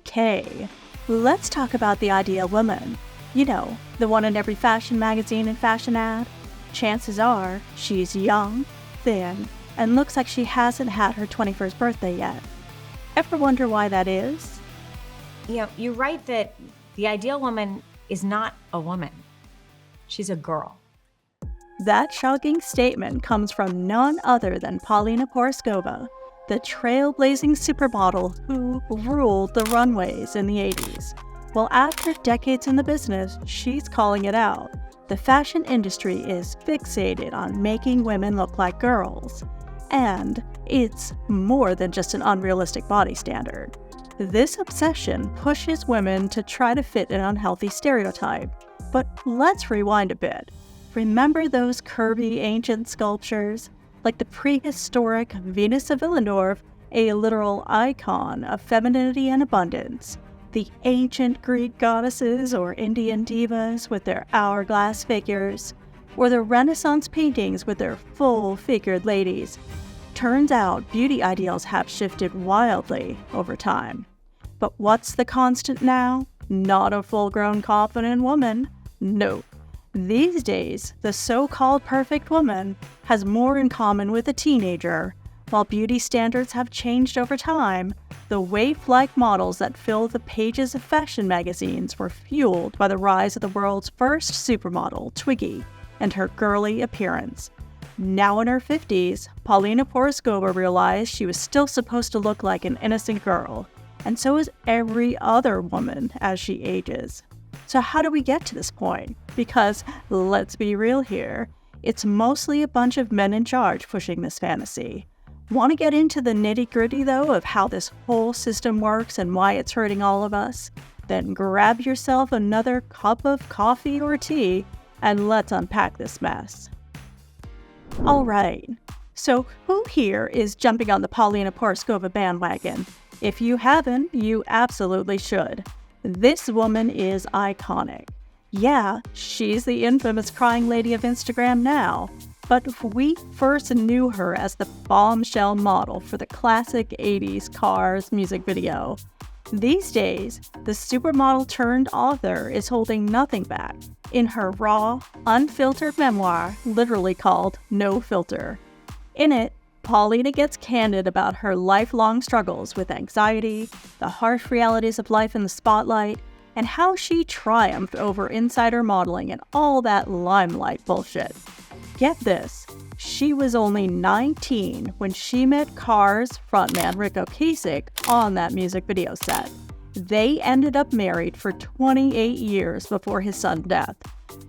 Okay, let's talk about the ideal woman. You know, the one in every fashion magazine and fashion ad. Chances are she's young, thin, and looks like she hasn't had her 21st birthday yet. Ever wonder why that is? You're right that the ideal woman is not a woman. She's a girl. That shocking statement comes from none other than Paulina Poroskova, the trailblazing supermodel who ruled the runways in the 80s. Well, after decades in the business, she's calling it out. The fashion industry is fixated on making women look like girls. And it's more than just an unrealistic body standard. This obsession pushes women to try to fit an unhealthy stereotype. But let's rewind a bit. Remember those curvy ancient sculptures? Like the prehistoric Venus of Willendorf, a literal icon of femininity and abundance. The ancient Greek goddesses or Indian divas with their hourglass figures. Or the Renaissance paintings with their full-figured ladies. Turns out beauty ideals have shifted wildly over time. But what's the constant now? Not a full-grown confident woman. No. These days, the so-called perfect woman has more in common with a teenager. While beauty standards have changed over time, the waif-like models that fill the pages of fashion magazines were fueled by the rise of the world's first supermodel, Twiggy, and her girly appearance. Now in her 50s, Paulina Poroskova realized she was still supposed to look like an innocent girl, and so is every other woman as she ages. So how do we get to this point? Because, let's be real here, it's mostly a bunch of men in charge pushing this fantasy. Want to get into the nitty-gritty, though, of how this whole system works and why it's hurting all of us? Then grab yourself another cup of coffee or tea, and let's unpack this mess. Alright, so who here is jumping on the Paulina Poroskova bandwagon? If you haven't, you absolutely should. This woman is iconic. Yeah, she's the infamous crying lady of Instagram now, but we first knew her as the bombshell model for the classic 80s Cars music video. These days, the supermodel turned author is holding nothing back in her raw, unfiltered memoir, literally called No Filter. In it, Paulina gets candid about her lifelong struggles with anxiety, the harsh realities of life in the spotlight, and how she triumphed over insider modeling and all that limelight bullshit. Get this, she was only 19 when she met Cars frontman Ric Ocasek on that music video set. They ended up married for 28 years before his sudden death,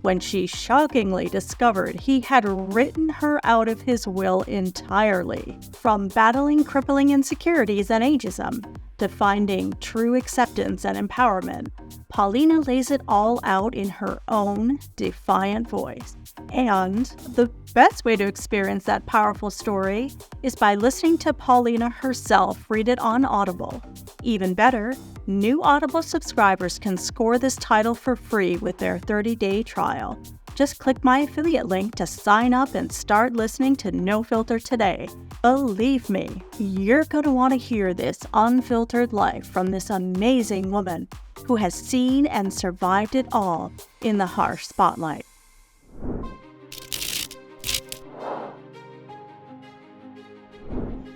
when she shockingly discovered he had written her out of his will entirely. From battling crippling insecurities and ageism to finding true acceptance and empowerment, Paulina lays it all out in her own defiant voice. And the best way to experience that powerful story is by listening to Paulina herself read it on Audible. Even better, new Audible subscribers can score this title for free with their 30-day trial. Just click my affiliate link to sign up and start listening to No Filter today. Believe me, you're going to want to hear this unfiltered life from this amazing woman who has seen and survived it all in the harsh spotlight.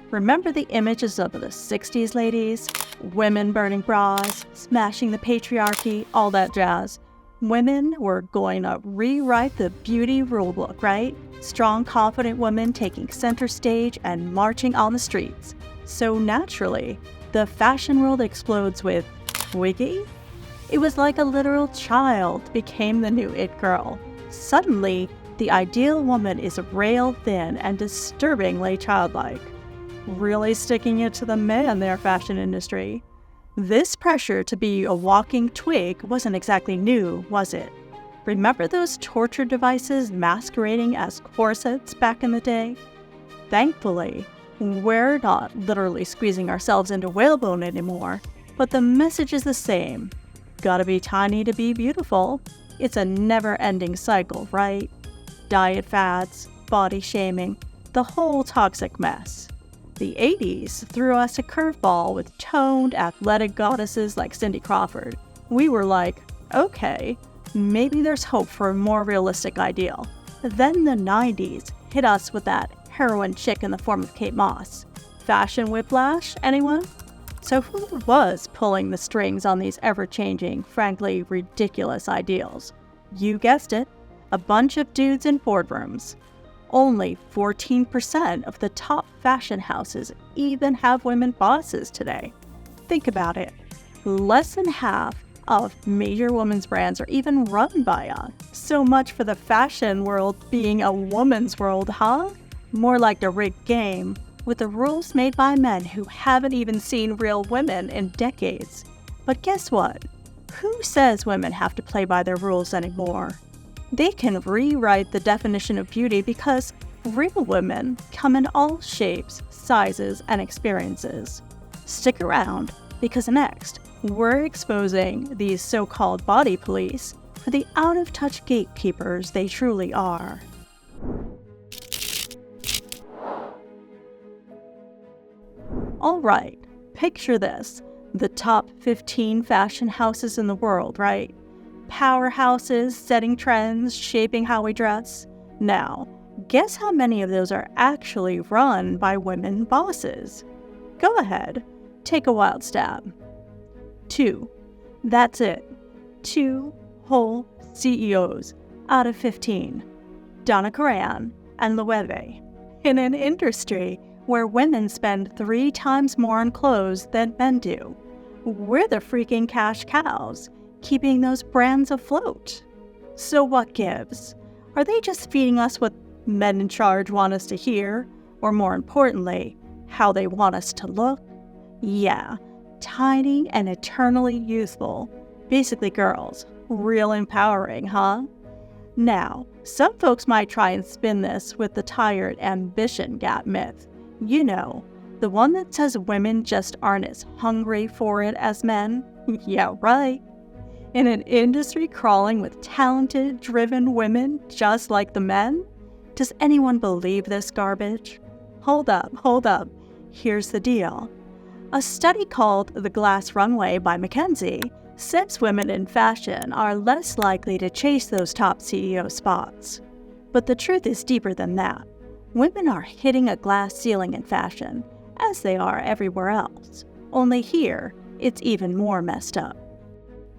Remember the images of the 60s, ladies? Women burning bras, smashing the patriarchy, all that jazz. Women were going to rewrite the beauty rulebook, right? Strong, confident women taking center stage and marching on the streets. So naturally, the fashion world explodes with Twiggy? It was like a literal child became the new it girl. Suddenly, the ideal woman is rail thin and disturbingly childlike. Really sticking it to the man there, fashion industry. This pressure to be a walking twig wasn't exactly new, was it? Remember those torture devices masquerading as corsets back in the day? Thankfully, we're not literally squeezing ourselves into whalebone anymore, but the message is the same. Gotta be tiny to be beautiful. It's a never-ending cycle, right? Diet fads, body shaming, the whole toxic mess. The 80s threw us a curveball with toned, athletic goddesses like Cindy Crawford. We were like, okay, maybe there's hope for a more realistic ideal. Then the 90s hit us with that heroine chick in the form of Kate Moss. Fashion whiplash, anyone? So who was pulling the strings on these ever-changing, frankly ridiculous ideals? You guessed it, a bunch of dudes in boardrooms. Only 14% of the top fashion houses even have women bosses today. Think about it. Less than half of major women's brands are even run by a. So much for the fashion world being a woman's world, huh? More like a rigged game, with the rules made by men who haven't even seen real women in decades. But guess what? Who says women have to play by their rules anymore? They can rewrite the definition of beauty because real women come in all shapes, sizes, and experiences. Stick around, because next, we're exposing these so-called body police for the out-of-touch gatekeepers they truly are. Alright, picture this. The top 15 fashion houses in the world, right? Powerhouses, setting trends, shaping how we dress. Now, guess how many of those are actually run by women bosses? Go ahead, take a wild stab. 2. That's it. 2 whole CEOs out of 15. Donna Karan and Loewe. In an industry where women spend 3 times more on clothes than men do. We're the freaking cash cows, keeping those brands afloat. So what gives? Are they just feeding us what men in charge want us to hear? Or more importantly, how they want us to look? Yeah, tiny and eternally youthful. Basically girls. Real empowering, huh? Now, some folks might try and spin this with the tired ambition gap myth. You know, the one that says women just aren't as hungry for it as men. Yeah, right. In an industry crawling with talented, driven women just like the men? Does anyone believe this garbage? Hold up. Here's the deal. A study called The Glass Runway by McKinsey says women in fashion are less likely to chase those top CEO spots. But the truth is deeper than that. Women are hitting a glass ceiling in fashion, as they are everywhere else. Only here, it's even more messed up.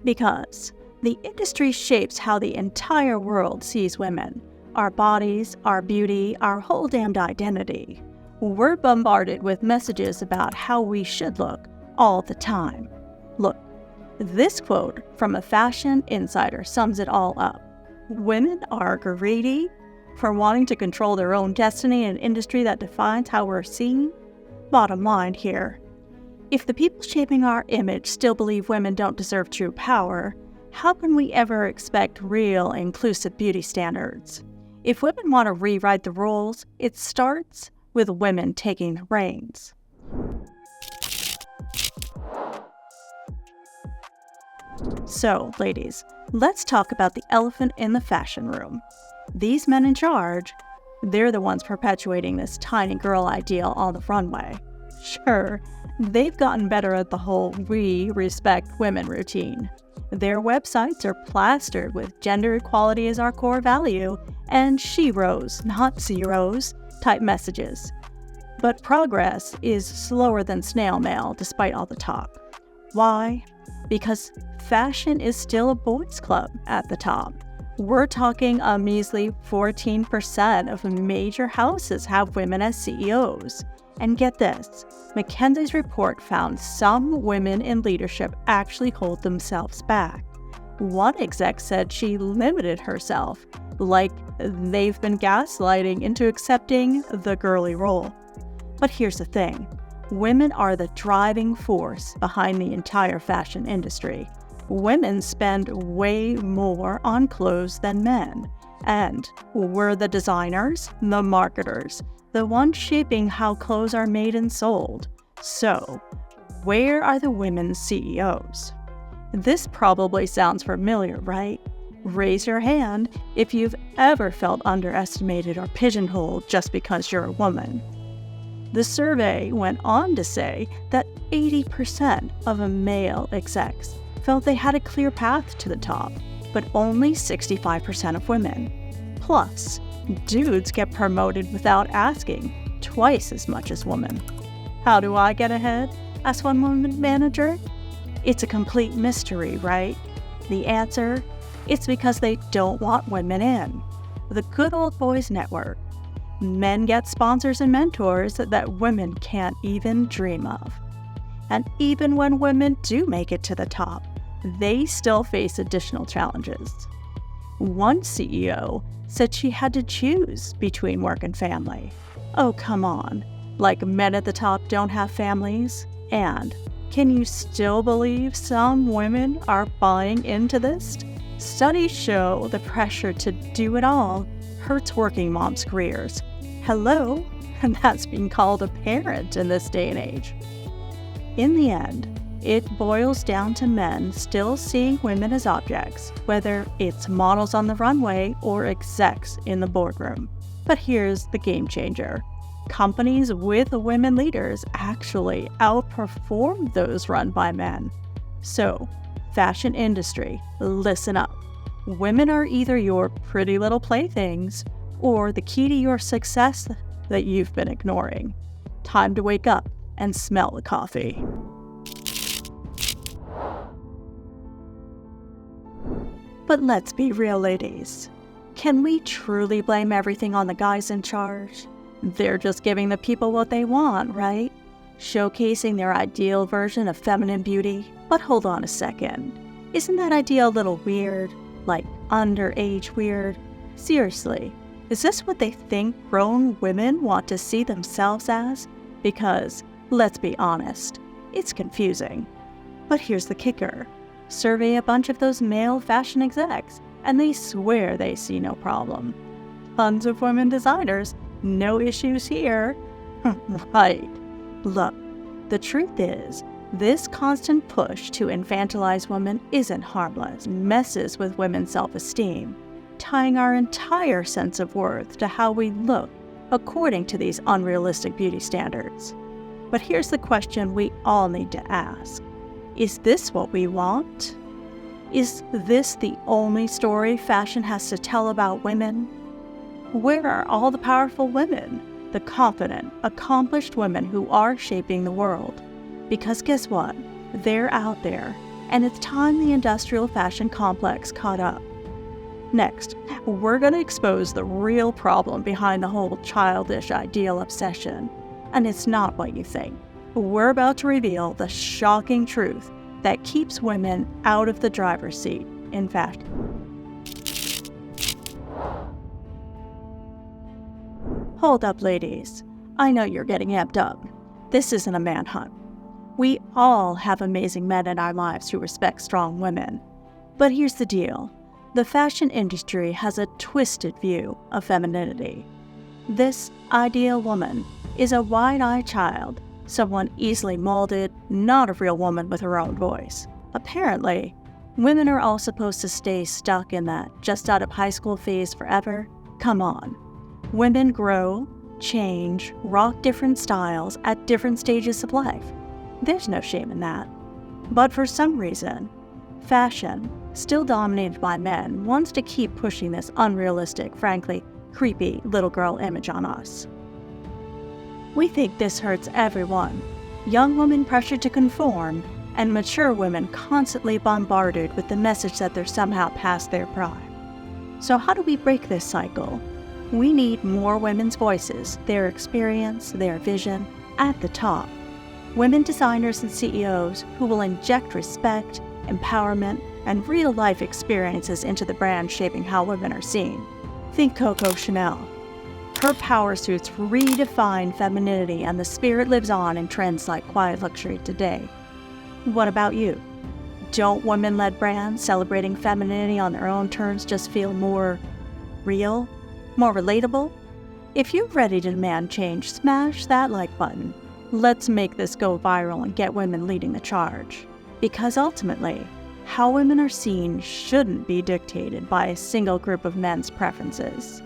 Because the industry shapes how the entire world sees women. Our bodies, our beauty, our whole damned identity. We're bombarded with messages about how we should look all the time. Look, this quote from a fashion insider sums it all up. Women are greedy for wanting to control their own destiny in an industry that defines how we're seen. Bottom line here. If the people shaping our image still believe women don't deserve true power, how can we ever expect real inclusive beauty standards? If women want to rewrite the rules, it starts with women taking the reins. So, ladies, let's talk about the elephant in the fashion room. These men in charge, they're the ones perpetuating this tiny girl ideal on the runway. Sure, they've gotten better at the whole "we respect women" routine. Their websites are plastered with gender equality as our core value and sheroes, not zeros, type messages. But progress is slower than snail mail despite all the talk. Why? Because fashion is still a boys' club at the top. We're talking a measly 14% of major houses have women as CEOs. And get this, McKinsey's report found some women in leadership actually hold themselves back. One exec said she limited herself, like they've been gaslighting into accepting the girly role. But here's the thing, women are the driving force behind the entire fashion industry. Women spend way more on clothes than men. And we're the designers, the marketers, the ones shaping how clothes are made and sold. So, where are the women CEOs? This probably sounds familiar, right? Raise your hand if you've ever felt underestimated or pigeonholed just because you're a woman. The survey went on to say that 80% of male execs felt they had a clear path to the top, but only 65% of women. Plus, dudes get promoted without asking, twice as much as women. How do I get ahead? Asked one woman manager. It's a complete mystery, right? The answer? It's because they don't want women in. The good old boys network. Men get sponsors and mentors that women can't even dream of. And even when women do make it to the top, they still face additional challenges. One CEO said she had to choose between work and family. Oh, come on. Like men at the top don't have families? And can you still believe some women are buying into this? Studies show the pressure to do it all hurts working moms' careers. Hello? And that's being called a parent in this day and age. In the end, it boils down to men still seeing women as objects, whether it's models on the runway or execs in the boardroom. But here's the game changer. Companies with women leaders actually outperform those run by men. So, fashion industry, listen up. Women are either your pretty little playthings or the key to your success that you've been ignoring. Time to wake up and smell the coffee. But let's be real, ladies. Can we truly blame everything on the guys in charge? They're just giving the people what they want, right? Showcasing their ideal version of feminine beauty. But hold on a second. Isn't that idea a little weird? Like underage weird? Seriously, is this what they think grown women want to see themselves as? Because, let's be honest, it's confusing. But here's the kicker. Survey a bunch of those male fashion execs, and they swear they see no problem. Tons of women designers, no issues here. Right. Look, the truth is, this constant push to infantilize women isn't harmless, messes with women's self-esteem, tying our entire sense of worth to how we look according to these unrealistic beauty standards. But here's the question we all need to ask. Is this what we want? Is this the only story fashion has to tell about women? Where are all the powerful women, the confident, accomplished women who are shaping the world? Because guess what? They're out there, and it's time the industrial fashion complex caught up. Next, we're going to expose the real problem behind the whole childish ideal obsession. And it's not what you think. We're about to reveal the shocking truth that keeps women out of the driver's seat in fashion. Hold up, ladies. I know you're getting amped up. This isn't a manhunt. We all have amazing men in our lives who respect strong women. But here's the deal. The fashion industry has a twisted view of femininity. This ideal woman is a wide-eyed child, someone easily molded, not a real woman with her own voice. Apparently, women are all supposed to stay stuck in that just out of high school phase forever. Come on. Women grow, change, rock different styles at different stages of life. There's no shame in that. But for some reason, fashion, still dominated by men, wants to keep pushing this unrealistic, frankly, creepy little girl image on us. We think this hurts everyone. Young women pressured to conform, and mature women constantly bombarded with the message that they're somehow past their prime. So how do we break this cycle? We need more women's voices, their experience, their vision, at the top. Women designers and CEOs who will inject respect, empowerment, and real-life experiences into the brand shaping how women are seen. Think Coco Chanel. Her power suits redefine femininity, and the spirit lives on in trends like quiet luxury today. What about you? Don't women-led brands celebrating femininity on their own terms just feel more real? More relatable? If you're ready to demand change, smash that like button. Let's make this go viral and get women leading the charge. Because ultimately, how women are seen shouldn't be dictated by a single group of men's preferences.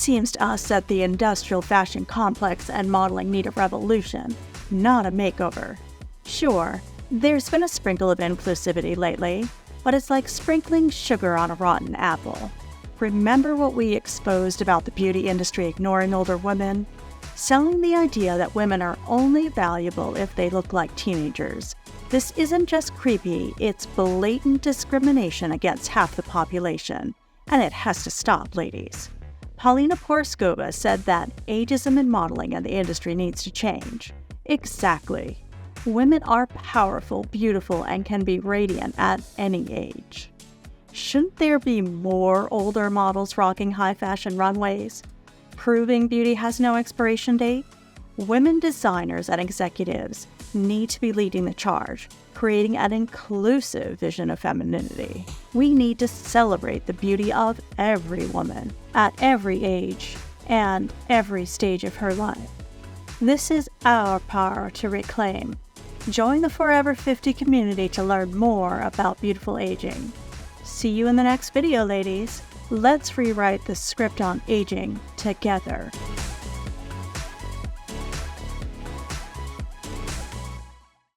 seems to us that the industrial fashion complex and modeling need a revolution, not a makeover. Sure, there's been a sprinkle of inclusivity lately, but it's like sprinkling sugar on a rotten apple. Remember what we exposed about the beauty industry ignoring older women? Selling the idea that women are only valuable if they look like teenagers. This isn't just creepy, it's blatant discrimination against half the population, and it has to stop, ladies. Paulina Porskova said that ageism in modeling and the industry needs to change. Exactly. Women are powerful, beautiful, and can be radiant at any age. Shouldn't there be more older models rocking high fashion runways? Proving beauty has no expiration date? Women designers and executives need to be leading the charge, creating an inclusive vision of femininity. We need to celebrate the beauty of every woman, at every age, and every stage of her life. This is our power to reclaim. Join the Forever 50 community to learn more about beautiful aging. See you in the next video, ladies. Let's rewrite the script on aging together.